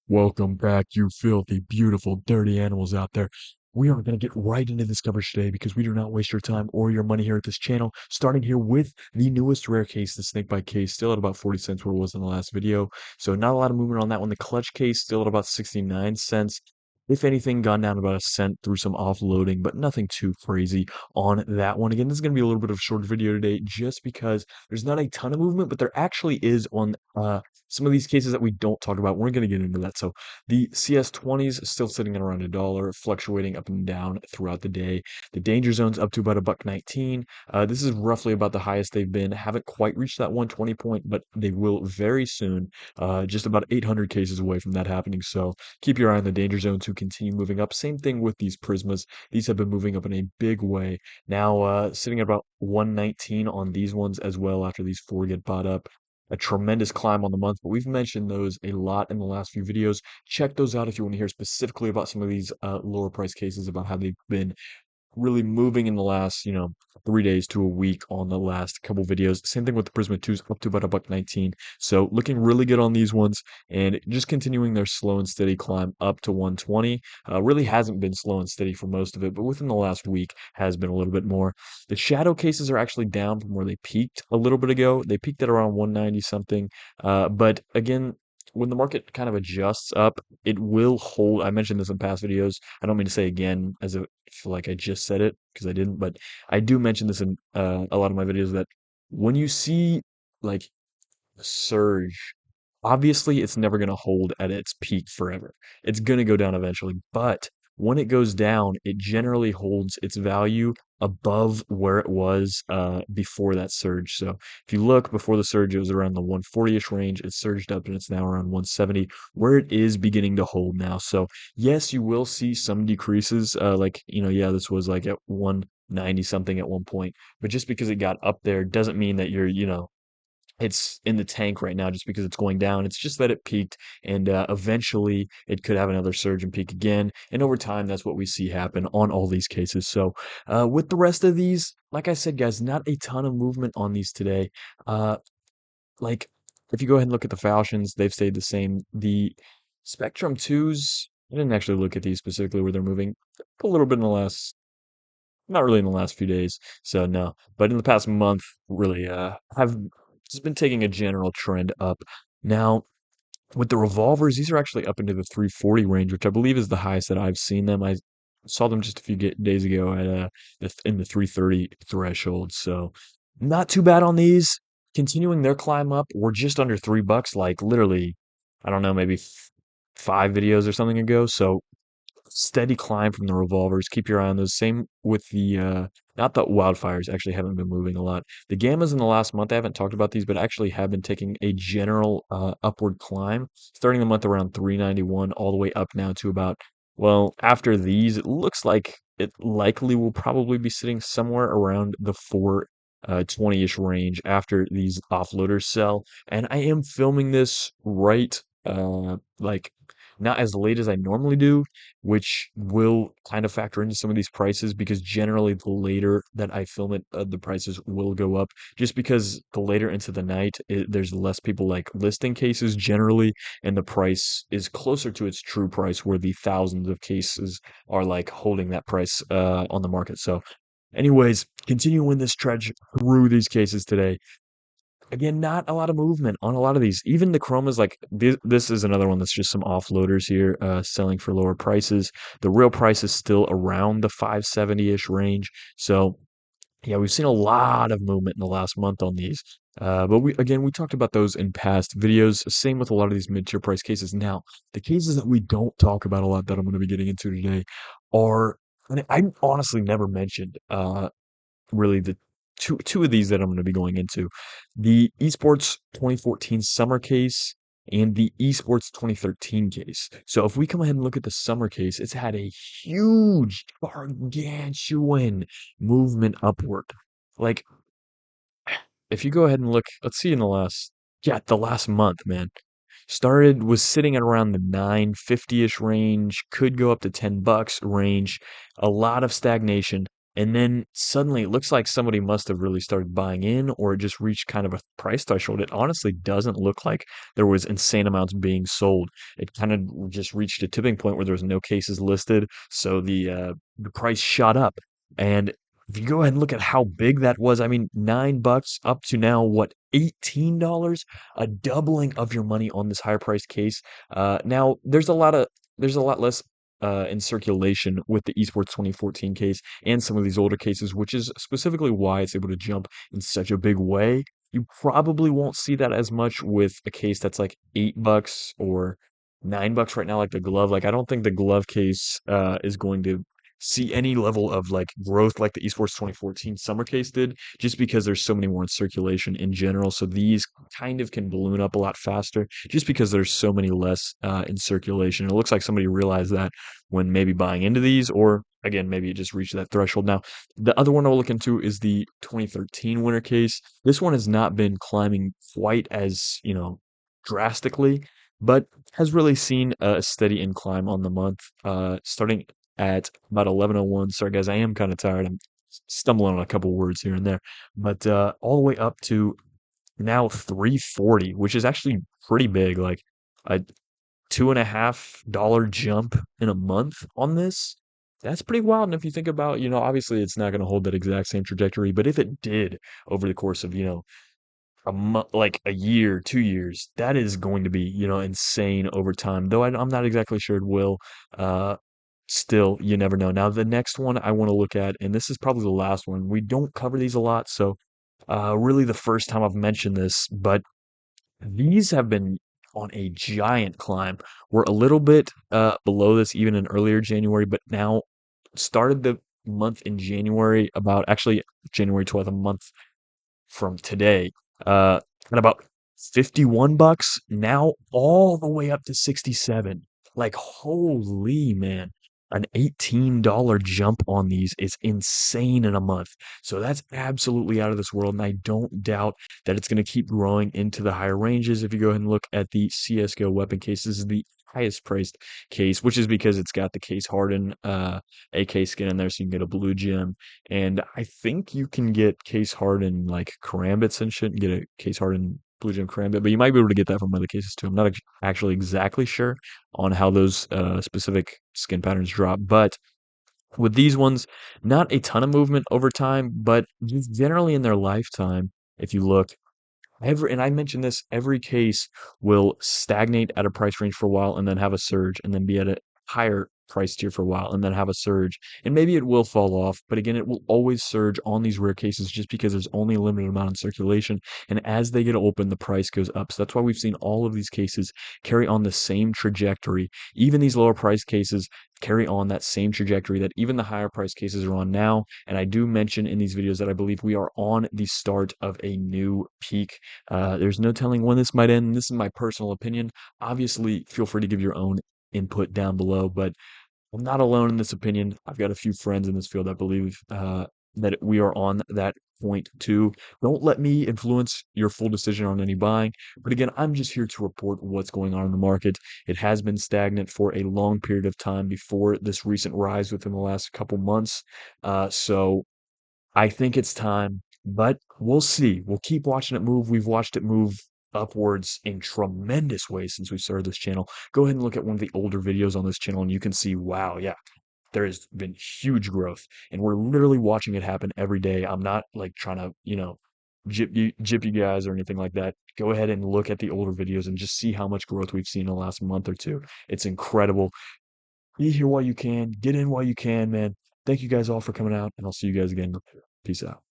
Welcome back, you filthy, beautiful, dirty animals out there. We are going to get right into this coverage today because we do not waste your time or your money here at this channel. Starting here with the newest rare case, the Snakebite case, still at about 40 cents where it was in the last video. So not a lot of movement on that one. The clutch case still at about 69 cents. If anything, gone down about a cent through some offloading, but nothing too crazy on that one. Again, this is going to be a little bit of a short video today just because there's not a ton of movement, but there actually is on some of these cases that we don't talk about. We're going to get into that. So the CS20s still sitting at around $1, fluctuating up and down throughout the day. The danger zone's up to about a buck 19. This is roughly about the highest they've been. Haven't quite reached that 120 point, but they will very soon. Just about 800 cases away from that happening. So keep your eye on the danger zone to continue moving up. Same thing with these Prismas. These have been moving up in a big way. Now sitting at about 119 on these ones as well after these four get bought up. A tremendous climb on the month, but we've mentioned those a lot in the last few videos. Check those out if you want to hear specifically about some of these lower price cases, about how they've been really moving in the last, 3 days to a week on the last couple videos. Same thing with the Prisma 2s up to about a buck 19. So looking really good on these ones and just continuing their slow and steady climb up to 120. Really hasn't been slow and steady for most of it, but within the last week has been a little bit more. The shadow cases are actually down from where they peaked a little bit ago. They peaked at around 190 something. But again, when the market kind of adjusts up, it will hold. I mentioned this in past videos. I don't mean to say again as if like I just said it because I didn't, but I do mention this in a lot of my videos that when you see like a surge, obviously it's never going to hold at its peak forever. It's going to go down eventually, but when it goes down, it generally holds its value above where it was before that surge. So if you look before the surge, it was around the 140-ish range. It surged up and it's now around 170, where it is beginning to hold now. So yes, you will see some decreases. Yeah, this was like at 190 something at one point, but just because it got up there doesn't mean that it's in the tank right now just because it's going down. It's just that it peaked, and eventually it could have another surge and peak again. And over time, that's what we see happen on all these cases. So, with the rest of these, like I said, guys, not a ton of movement on these today. Uh, like, if you go ahead and look at the Falchions, they've stayed the same. The Spectrum 2s, I didn't actually look at these specifically where they're moving a little bit in the last, not really in the last few days, so no. But in the past month, really, have just been taking a general trend up. Now, with the revolvers, these are actually up into the 340 range, which I believe is the highest that I've seen them. I saw them just a few days ago at in the 330 threshold. So not too bad on these. Continuing their climb up, we're just under $3, like literally, I don't know, maybe 5 videos or something ago. So steady climb from the revolvers. Keep your eye on those. Same with the not the wildfires actually haven't been moving a lot. The gammas in the last month, I haven't talked about these, but actually have been taking a general upward climb, starting the month around 391, all the way up now to about, well, after these, it looks like it likely will probably be sitting somewhere around the 420-ish range after these offloaders sell. And I am filming this right like not as late as I normally do, which will kind of factor into some of these prices because generally the later that I film it, the prices will go up just because the later into the night, there's less people like listing cases generally, and the price is closer to its true price where the thousands of cases are like holding that price on the market. So, anyways, continuing this trudge through these cases today. Again, not a lot of movement on a lot of these. Even the chromas, like this is another one that's just some offloaders here, selling for lower prices. The real price is still around the 570-ish range. So yeah, we've seen a lot of movement in the last month on these. But we talked about those in past videos. Same with a lot of these mid-tier price cases. Now, the cases that we don't talk about a lot that I'm going to be getting into today are, and I honestly never mentioned really the two of these that I'm going to be going into. The Esports 2014 summer case and the Esports 2013 case. So if we come ahead and look at the summer case, it's had a huge gargantuan movement upward. Like if you go ahead and look, let's see in the last month, man. Was sitting at around the 950-ish range, could go up to $10 range. A lot of stagnation. And then suddenly it looks like somebody must have really started buying in, or it just reached kind of a price threshold. It honestly doesn't look like there was insane amounts being sold. It kind of just reached a tipping point where there was no cases listed, so the price shot up. And if you go ahead and look at how big that was, I mean, $9 up to now, what, $18? A doubling of your money on this higher priced case. Now there's a lot less in circulation with the Esports 2014 case and some of these older cases, which is specifically why it's able to jump in such a big way. You probably won't see that as much with a case that's like $8 or $9 right now, like the glove. Like I don't think the glove case is going to see any level of like growth like the Esports 2014 summer case did, just because there's so many more in circulation in general. So these kind of can balloon up a lot faster just because there's so many less in circulation. It looks like somebody realized that when maybe buying into these, or again, maybe it just reached that threshold. Now, the other one I'll look into is the 2013 winter case. This one has not been climbing quite as, drastically, but has really seen a steady incline on the month, starting at about 11:01. Sorry, guys, I am kind of tired. I'm stumbling on a couple words here and there, but all the way up to now 340, which is actually pretty big, like a $2.50 jump in a month on this. That's pretty wild. And if you think about, obviously it's not going to hold that exact same trajectory, but if it did over the course of, like a year, 2 years, that is going to be, insane over time. Though I'm not exactly sure it will. Uh, Still, you never know. Now, the next one I want to look at, and this is probably the last one. We don't cover these a lot, so really the first time I've mentioned this, but these have been on a giant climb. We're a little bit below this even in earlier January, but now started the month in January, about actually January 12th, a month from today, at about $51, now all the way up to 67. Like, holy man. An $18 jump on these is insane in a month. So that's absolutely out of this world. And I don't doubt that it's going to keep growing into the higher ranges. If you go ahead and look at the CSGO weapon case, this is the highest priced case, which is because it's got the case hardened AK skin in there, so you can get a blue gem. And I think you can get case hardened like karambits and shit, and get a case hardened blue gem karambit, but you might be able to get that from other cases too. I'm not actually exactly sure on how those specific skin patterns drop, but with these ones, not a ton of movement over time, but just generally in their lifetime, if you look, and I mentioned this, every case will stagnate at a price range for a while and then have a surge and then be at a higher price tier for a while and then have a surge. And maybe it will fall off, but again, it will always surge on these rare cases just because there's only a limited amount in circulation. And as they get open, the price goes up. So that's why we've seen all of these cases carry on the same trajectory. Even these lower price cases carry on that same trajectory that even the higher price cases are on now. And I do mention in these videos that I believe we are on the start of a new peak. There's no telling when this might end. This is my personal opinion. Obviously, feel free to give your own input down below, but I'm not alone in this opinion. I've got a few friends in this field that believe that we are on that point too. Don't let me influence your full decision on any buying. But again, I'm just here to report what's going on in the market. It has been stagnant for a long period of time before this recent rise within the last couple months. So I think it's time, but we'll see. We'll keep watching it move. We've watched it move upwards in tremendous ways since we started this channel. Go ahead and look at one of the older videos on this channel and you can see, wow, yeah, there has been huge growth. And we're literally watching it happen every day. I'm not like trying to, jip you guys or anything like that. Go ahead and look at the older videos and just see how much growth we've seen in the last month or two. It's incredible. Be here while you can. Get in while you can, man. Thank you guys all for coming out, and I'll see you guys again. Peace out.